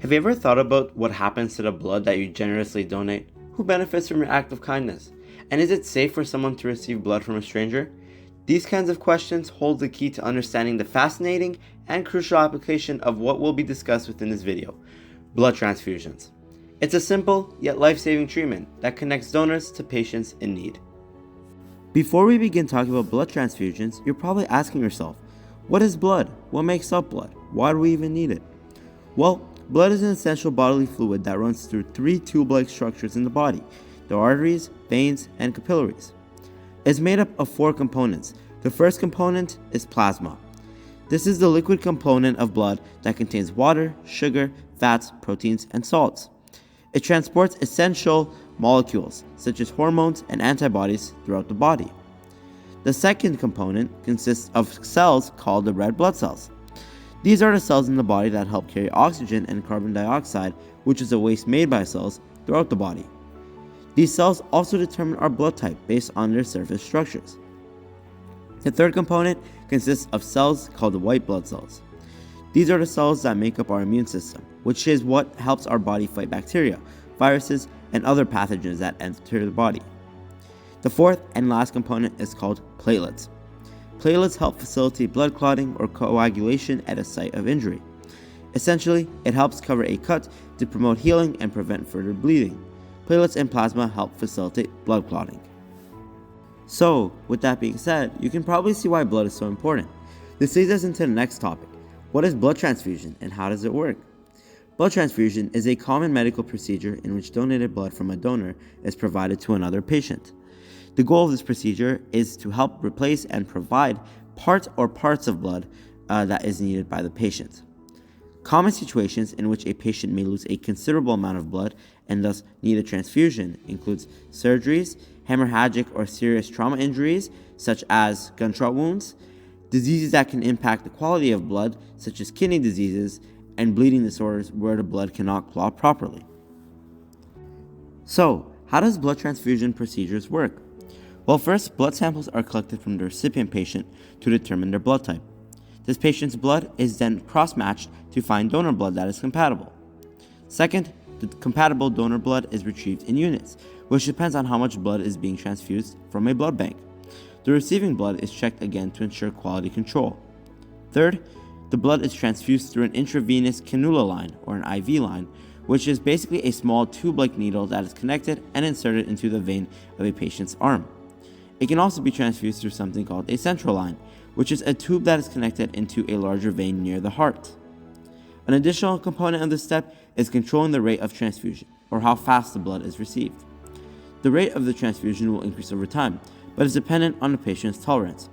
Have you ever thought about what happens to the blood that you generously donate? Who benefits from your act of kindness? And is it safe for someone to receive blood from a stranger? These kinds of questions hold the key to understanding the fascinating and crucial application of what will be discussed within this video: blood transfusions. It's a simple yet life-saving treatment that connects donors to patients in need. Before we begin talking about blood transfusions, you're probably asking yourself, what is blood? What makes up blood? Why do we even need it? Well, blood is an essential bodily fluid that runs through three tube-like structures in the body: the arteries, veins, and capillaries. It's made up of four components. The first component is plasma. This is the liquid component of blood that contains water, sugar, fats, proteins, and salts. It transports essential molecules, such as hormones and antibodies, throughout the body. The second component consists of cells called the red blood cells. These are the cells in the body that help carry oxygen and carbon dioxide, which is a waste made by cells, throughout the body. These cells also determine our blood type based on their surface structures. The third component consists of cells called the white blood cells. These are the cells that make up our immune system, which is what helps our body fight bacteria, viruses, and other pathogens that enter the body. The fourth and last component is called platelets. Platelets help facilitate blood clotting or coagulation at a site of injury. Essentially, it helps cover a cut to promote healing and prevent further bleeding. Platelets and plasma help facilitate blood clotting. So, with that being said, you can probably see why blood is so important. This leads us into the next topic. What is blood transfusion and how does it work? Blood transfusion is a common medical procedure in which donated blood from a donor is provided to another patient. The goal of this procedure is to help replace and provide parts of blood that is needed by the patient. Common situations in which a patient may lose a considerable amount of blood and thus need a transfusion includes surgeries, hemorrhagic or serious trauma injuries such as gunshot wounds, diseases that can impact the quality of blood such as kidney diseases, and bleeding disorders where the blood cannot clot properly. So, how does blood transfusion procedures work? Well, first, blood samples are collected from the recipient patient to determine their blood type. This patient's blood is then cross-matched to find donor blood that is compatible. Second, the compatible donor blood is retrieved in units, which depends on how much blood is being transfused from a blood bank. The receiving blood is checked again to ensure quality control. Third, the blood is transfused through an intravenous cannula line, or an IV line, which is basically a small tube-like needle that is connected and inserted into the vein of a patient's arm. It can also be transfused through something called a central line, which is a tube that is connected into a larger vein near the heart. An additional component of this step is controlling the rate of transfusion, or how fast the blood is received. The rate of the transfusion will increase over time, but is dependent on the patient's tolerance.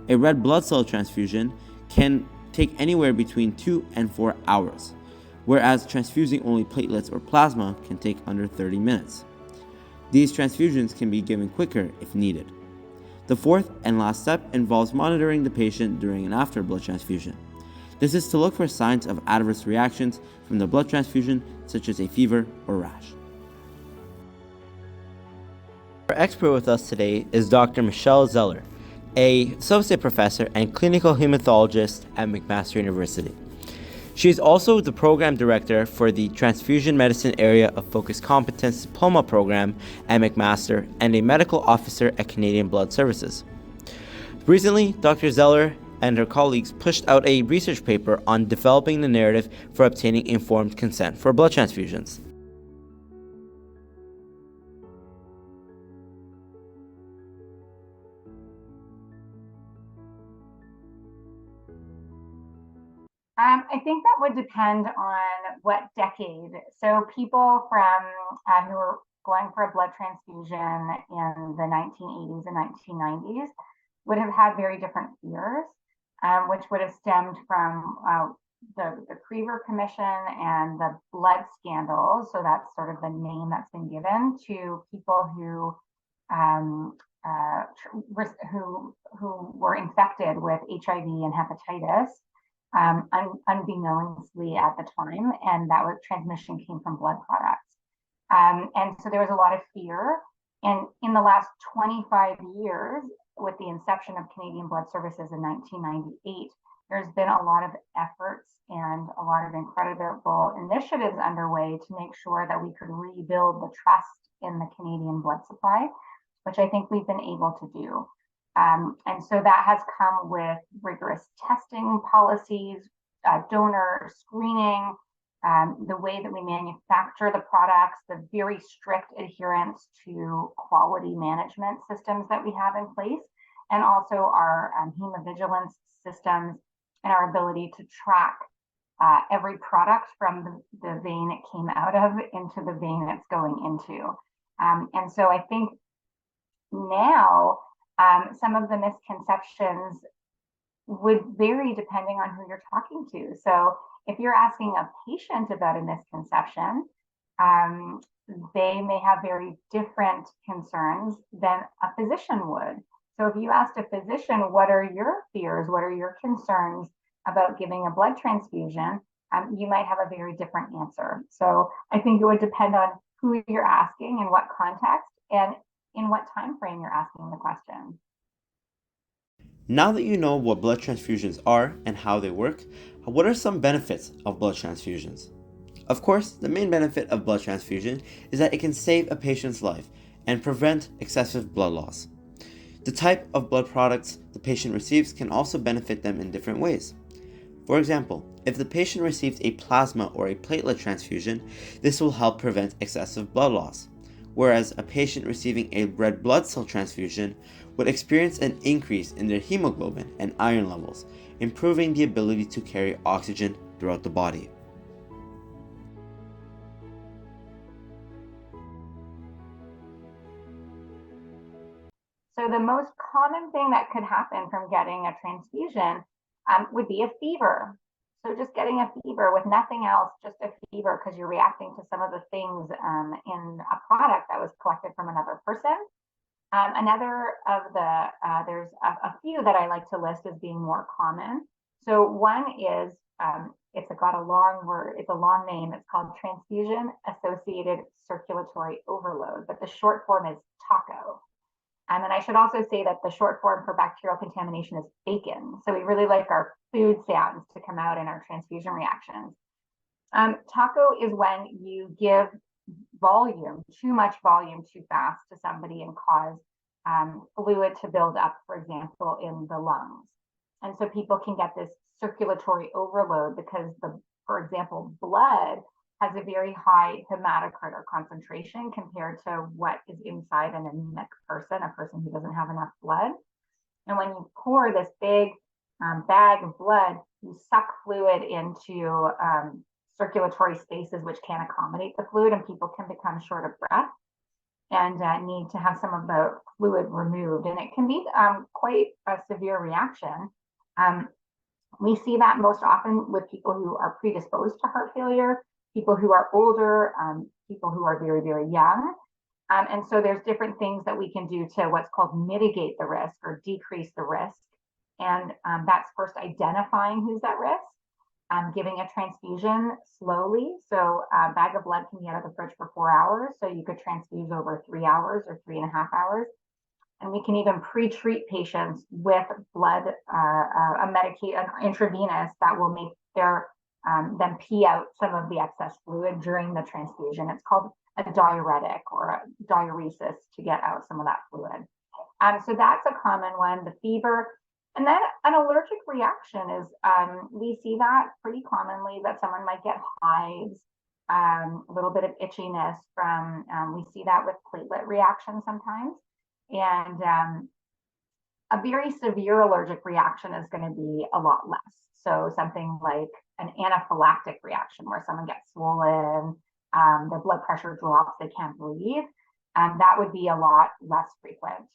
A red blood cell transfusion can take anywhere between 2 and 4 hours, whereas transfusing only platelets or plasma can take under 30 minutes. These transfusions can be given quicker if needed. The fourth and last step involves monitoring the patient during and after blood transfusion. This is to look for signs of adverse reactions from the blood transfusion, such as a fever or rash. Our expert with us today is Dr. Michelle Zeller, an associate professor and clinical hematologist at McMaster University. She is also the program director for the Transfusion Medicine Area of Focused Competence Diploma Program at McMaster and a medical officer at Canadian Blood Services. Recently, Dr. Zeller and her colleagues pushed out a research paper on developing the narrative for obtaining informed consent for blood transfusions. I think that would depend on what decade. So people from who were going for a blood transfusion in the 1980s and 1990s would have had very different fears, which would have stemmed from the Crever Commission and the blood scandal. So that's sort of the name that's been given to people who were infected with HIV and hepatitis. Unbeknownstly at the time, and that was transmission came from blood products. And so there was a lot of fear. And in the last 25 years, with the inception of Canadian Blood Services in 1998, there's been a lot of efforts and a lot of incredible initiatives underway to make sure that we could rebuild the trust in the Canadian blood supply, which I think we've been able to do. And so that has come with rigorous testing policies, donor screening, the way that we manufacture the products, the very strict adherence to quality management systems that we have in place, and also our hemovigilance systems and our ability to track every product from the vein it came out of into the vein it's going into. And so I think now some of the misconceptions would vary depending on who you're talking to. So if you're asking a patient about a misconception, they may have very different concerns than a physician would. So if you asked a physician, what are your fears? What are your concerns about giving a blood transfusion? You might have a very different answer. So I think it would depend on who you're asking and what context and in what time frame you're asking the question. Now that you know what blood transfusions are and how they work, what are some benefits of blood transfusions? Of course, the main benefit of blood transfusion is that it can save a patient's life and prevent excessive blood loss. The type of blood products the patient receives can also benefit them in different ways. For example, if the patient receives a plasma or a platelet transfusion, this will help prevent excessive blood loss, whereas a patient receiving a red blood cell transfusion would experience an increase in their hemoglobin and iron levels, improving the ability to carry oxygen throughout the body. So the most common thing that could happen from getting a transfusion would be a fever. So just getting a fever with nothing else, just a fever because you're reacting to some of the things in a product that was collected from another person. Another of there's a few that I like to list as being more common. So one is, it's got a long word, it's a long name. It's called transfusion associated circulatory overload, but the short form is TACO. And I should also say that the short form for bacterial contamination is bacon. So we really like our food sounds to come out in our transfusion reactions. TACO is when you give volume, too much volume too fast to somebody and cause fluid to build up, for example, in the lungs. And so people can get this circulatory overload because for example, blood has a very high hematocrit or concentration compared to what is inside an anemic person, a person who doesn't have enough blood. And when you pour this big bag of blood, you suck fluid into circulatory spaces which can't accommodate the fluid, and people can become short of breath and need to have some of the fluid removed. And it can be quite a severe reaction. We see that most often with people who are predisposed to heart failure, people who are older, people who are very, very young. And so there's different things that we can do to what's called mitigate the risk or decrease the risk. And that's first identifying who's at risk, giving a transfusion slowly. So a bag of blood can be out of the fridge for 4 hours. So you could transfuse over 3 hours or 3.5 hours. And we can even pre-treat patients with blood, an intravenous that will make them pee out some of the excess fluid during the transfusion. It's called a diuretic or a diuresis to get out some of that fluid. So that's a common one, the fever. And then an allergic reaction is, we see that pretty commonly, that someone might get hives, a little bit of itchiness from, we see that with platelet reactions sometimes. And a very severe allergic reaction is going to be a lot less. So something like an anaphylactic reaction where someone gets swollen, their blood pressure drops, they can't breathe, that would be a lot less frequent.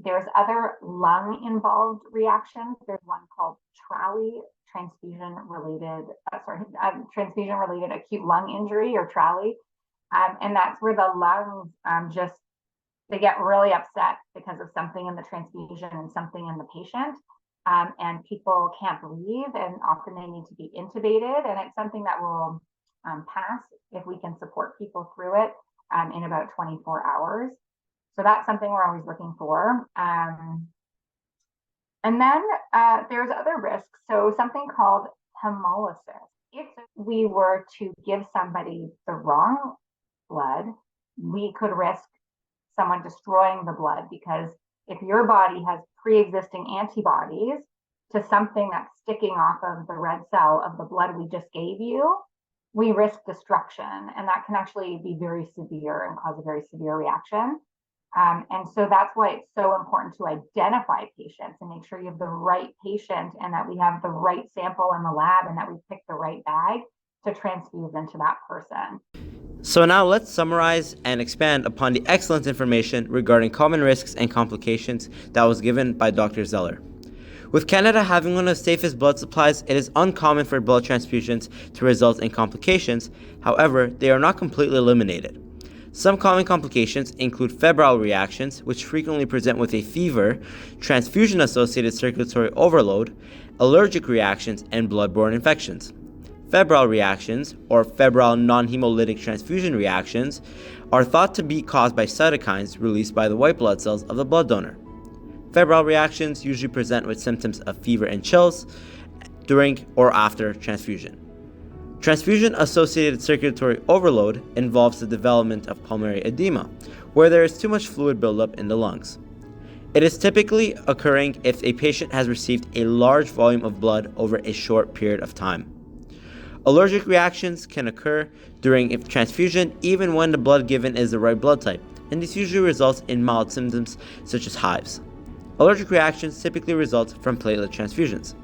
There's other lung involved reactions. There's one called TRALI, transfusion related acute lung injury, or TRALI. And that's where the lungs they get really upset because of something in the transfusion and something in the patient. And people can't breathe, and often they need to be intubated. And it's something that will pass if we can support people through it in about 24 hours. So that's something we're always looking for. And then there's other risks. So something called hemolysis. If we were to give somebody the wrong blood, we could risk someone destroying the blood, because if your body has pre-existing antibodies to something that's sticking off of the red cell of the blood we just gave you, we risk destruction, and that can actually be very severe and cause a very severe reaction. And so that's why it's so important to identify patients and make sure you have the right patient, and that we have the right sample in the lab, and that we pick the right bag to transfuse into that person. So now let's summarize and expand upon the excellent information regarding common risks and complications that was given by Dr. Zeller. With Canada having one of the safest blood supplies, it is uncommon for blood transfusions to result in complications. However, they are not completely eliminated. Some common complications include febrile reactions, which frequently present with a fever, transfusion-associated circulatory overload, allergic reactions, and blood-borne infections. Febrile reactions, or febrile non-hemolytic transfusion reactions, are thought to be caused by cytokines released by the white blood cells of the blood donor. Febrile reactions usually present with symptoms of fever and chills during or after transfusion. Transfusion-associated circulatory overload involves the development of pulmonary edema, where there is too much fluid buildup in the lungs. It is typically occurring if a patient has received a large volume of blood over a short period of time. Allergic reactions can occur during a transfusion even when the blood given is the right blood type, and this usually results in mild symptoms such as hives. Allergic reactions typically result from platelet transfusions.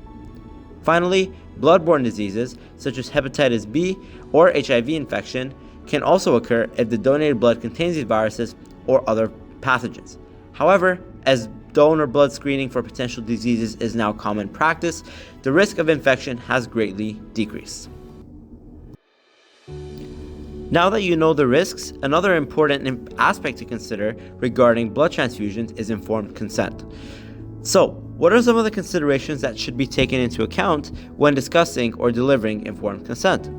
Finally, blood-borne diseases such as hepatitis B or HIV infection can also occur if the donated blood contains these viruses or other pathogens. However, as donor blood screening for potential diseases is now common practice, the risk of infection has greatly decreased. Now that you know the risks, another important aspect to consider regarding blood transfusions is informed consent. So, what are some of the considerations that should be taken into account when discussing or delivering informed consent?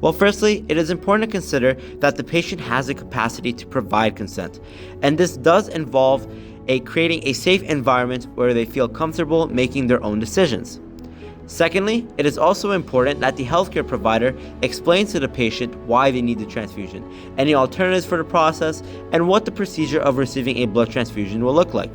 Well, firstly, it is important to consider that the patient has the capacity to provide consent, and this does involve creating a safe environment where they feel comfortable making their own decisions. Secondly, it is also important that the healthcare provider explains to the patient why they need the transfusion, any alternatives for the process, and what the procedure of receiving a blood transfusion will look like.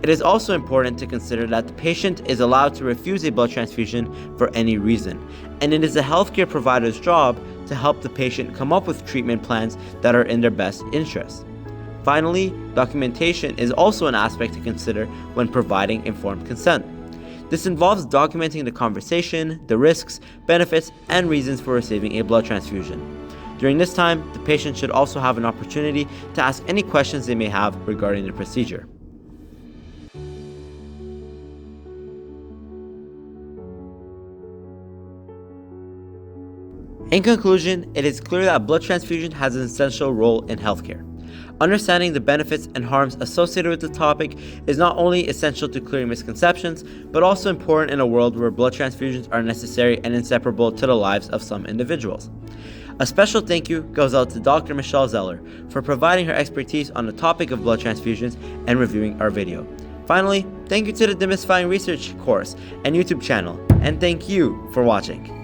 It is also important to consider that the patient is allowed to refuse a blood transfusion for any reason, and it is the healthcare provider's job to help the patient come up with treatment plans that are in their best interest. Finally, documentation is also an aspect to consider when providing informed consent. This involves documenting the conversation, the risks, benefits, and reasons for receiving a blood transfusion. During this time, the patient should also have an opportunity to ask any questions they may have regarding the procedure. In conclusion, it is clear that blood transfusion has an essential role in healthcare. Understanding the benefits and harms associated with the topic is not only essential to clearing misconceptions, but also important in a world where blood transfusions are necessary and inseparable to the lives of some individuals. A special thank you goes out to Dr. Michelle Zeller for providing her expertise on the topic of blood transfusions and reviewing our video. Finally, thank you to the Demystifying Research course and YouTube channel, and thank you for watching.